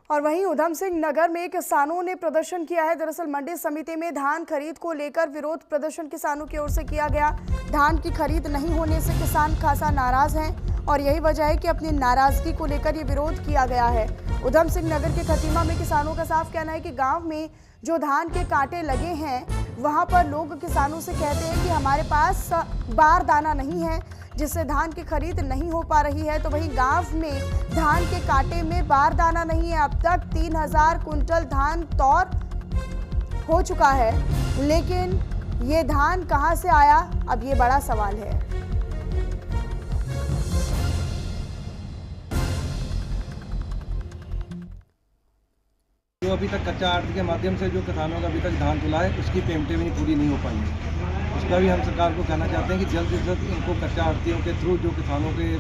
और वहीं उधम सिंह नगर में किसानों ने प्रदर्शन किया है। दरअसल मंडी समिति में धान खरीद को लेकर विरोध प्रदर्शन किसानों की ओर से किया गया। धान की खरीद नहीं होने से किसान खासा नाराज हैं और यही वजह है कि अपनी नाराजगी को लेकर ये विरोध किया गया है। उधम सिंह नगर के खतीमा में किसानों का साफ कहना है कि गांव में जो धान के कांटे लगे हैं वहां पर लोग किसानों से कहते हैं कि हमारे पास बारदाना नहीं है, जिससे धान की खरीद नहीं हो पा रही है। तो वहीं गांव में धान के कांटे में बारदाना नहीं है। अब तक 3000 कुंटल धान तौर हो चुका है, लेकिन ये धान कहां से आया, अब ये बड़ा सवाल है। जो अभी तक कच्चा आड़त के माध्यम से जो किसानों का अभी तक धान तुला है, उसकी पेमेंटें भी पूरी नहीं हो पाई है। उसका भी हम सरकार को कहना चाहते हैं कि जल्द से जल्द इनको कच्चा आड़तियों के थ्रू जो किसानों के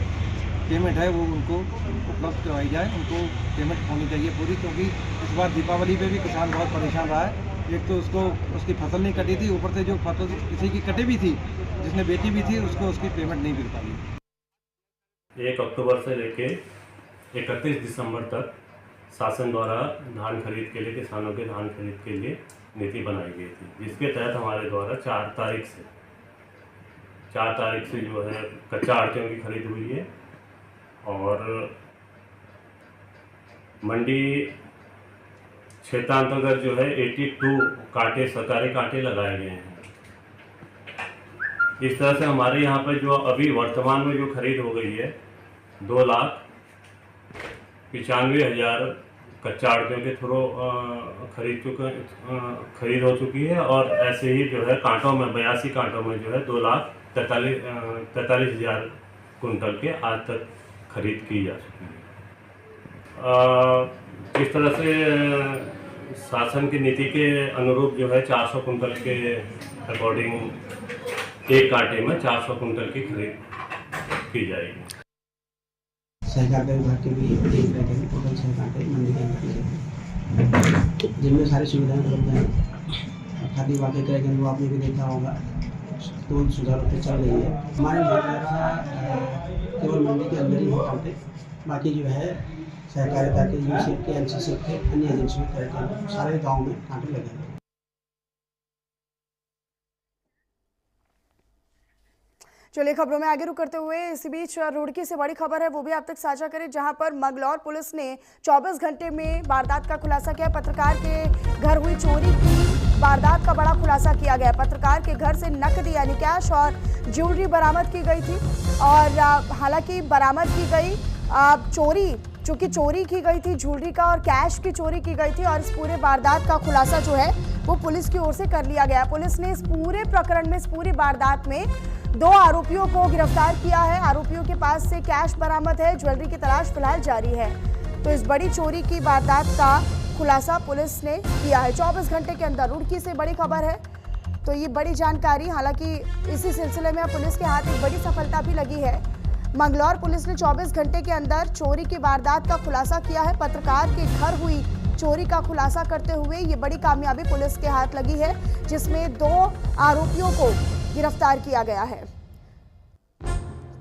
पेमेंट है वो उनको उपलब्ध करवाई जाए। उनको पेमेंट होनी चाहिए पूरी, क्योंकि इस बार दीपावली पे भी किसान बहुत परेशान रहा है। एक तो उसकी फसल नहीं कटी थी, ऊपर से जो फसल किसी की कटी भी थी, जिसने बेची भी थी, उसको उसकी पेमेंट नहीं मिल पाई। 1 अक्टूबर से लेके 31 दिसंबर तक शासन द्वारा धान खरीद के लिए, किसानों के धान खरीद के लिए नीति बनाई गई थी, जिसके तहत हमारे द्वारा 4 तारीख से जो है कच्चा आड़तियों की खरीद हुई है और मंडी क्षेत्रांतर्गत जो है 82 कांटे, सरकारी कांटे लगाए गए हैं। इस तरह से हमारे यहाँ पर जो अभी वर्तमान में जो खरीद हो गई है 2,95,000 कच्चा आड़तियों के थ्रू खरीद हो चुकी है और ऐसे ही जो है कांटों में 82 कांटों में जो है 2,43,000 कुंटल के आज तक खरीद की जा चुकी है। इस तरह से शासन की नीति के अनुरूप जो है 400 कुंटल के अकॉर्डिंग एक कांटे में 400 कुंटल की खरीद की जाएगी। सहकारिता विभाग के भी 3 तरह के टोटल 6 कांटे मंडी के अंदर लगे, जिनमें सारी सुविधाएं उपलब्ध हैं। खादी वाकई करेंगे वो आपने भी देखा होगा, तो सुधार होते चल रही है। हमारे केवल मंडी के अंदर ही है कांटे, बाकी जो है सहकारिता के यूनिसेफ के, एनसीसी के, अन्य एजेंसियों के सारे गाँव में कांटे लगे हैं। चलिए खबरों में आगे रुक करते हुए इसी बीच रुड़की से बड़ी खबर है, वो भी आप तक साझा करें, जहां पर मंगलौर पुलिस ने 24 घंटे में वारदात का खुलासा किया। पत्रकार के घर हुई चोरी की वारदात का बड़ा खुलासा किया गया। पत्रकार के घर से नकदी यानी कैश और ज्वेलरी बरामद की गई थी और हालांकि बरामद की गई चोरी की गई थी ज्वेलरी का और कैश की चोरी की गई थी और इस पूरे वारदात का खुलासा जो है वो पुलिस की ओर से कर लिया गया। पुलिस ने इस पूरे प्रकरण में, इस पूरी वारदात में 2 आरोपियों को गिरफ्तार किया है। आरोपियों के पास से कैश बरामद है, ज्वेलरी की तलाश फिलहाल जारी है। तो इस बड़ी चोरी की वारदात का खुलासा पुलिस ने किया है 24 घंटे के अंदर। रुड़की से बड़ी खबर है, तो ये बड़ी जानकारी, हालांकि इसी सिलसिले में पुलिस के हाथ एक बड़ी सफलता भी लगी है। मंगलौर पुलिस ने 24 घंटे के अंदर चोरी की वारदात का खुलासा किया है। पत्रकार के घर हुई चोरी का खुलासा करते हुए ये बड़ी कामयाबी पुलिस के हाथ लगी है, जिसमें 2 आरोपियों को गिरफ्तार किया गया है।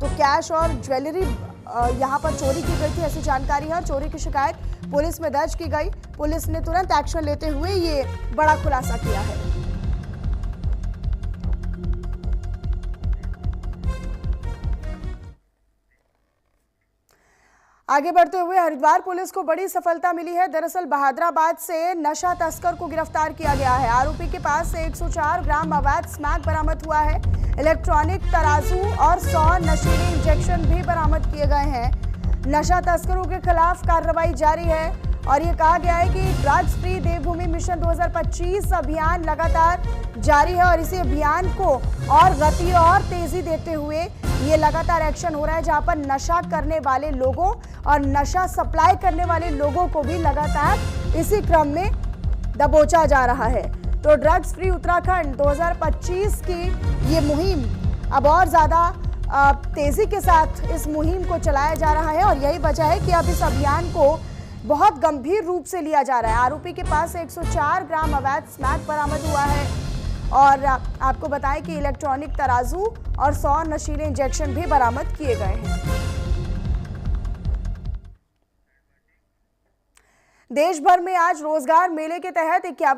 तो कैश और ज्वेलरी यहां पर चोरी की गई थी, ऐसी जानकारी है। चोरी की शिकायत पुलिस में दर्ज की गई। पुलिस ने तुरंत एक्शन लेते हुए ये बड़ा खुलासा किया है। आगे बढ़ते हुए हरिद्वार पुलिस को बड़ी सफलता मिली है। दरअसल बहादुराबाद से नशा तस्कर को गिरफ्तार किया गया है। आरोपी के पास से 104 ग्राम अवैध स्मैक बरामद हुआ है। इलेक्ट्रॉनिक तराजू और 100 नशीले इंजेक्शन भी बरामद किए गए हैं। नशा तस्करों के खिलाफ कार्रवाई जारी है और ये कहा गया है कि ड्रग्स फ्री देवभूमि मिशन 2025 अभियान लगातार जारी है और इसी अभियान को और गति और तेजी देते हुए ये लगातार एक्शन हो रहा है, जहां पर नशा करने वाले लोगों और नशा सप्लाई करने वाले लोगों को भी लगातार इसी क्रम में दबोचा जा रहा है। तो ड्रग्स फ्री उत्तराखंड 2025 की ये मुहिम अब और ज़्यादा तेजी के साथ इस मुहिम को चलाया जा रहा है और यही वजह है कि अब इस अभियान को बहुत गंभीर रूप से लिया जा रहा है। आरोपी के पास 104 ग्राम अवैध स्मैक बरामद हुआ है और आपको बताएं कि इलेक्ट्रॉनिक तराजू और 100 नशीले इंजेक्शन भी बरामद किए गए हैं। देश भर में आज रोजगार मेले के तहत 51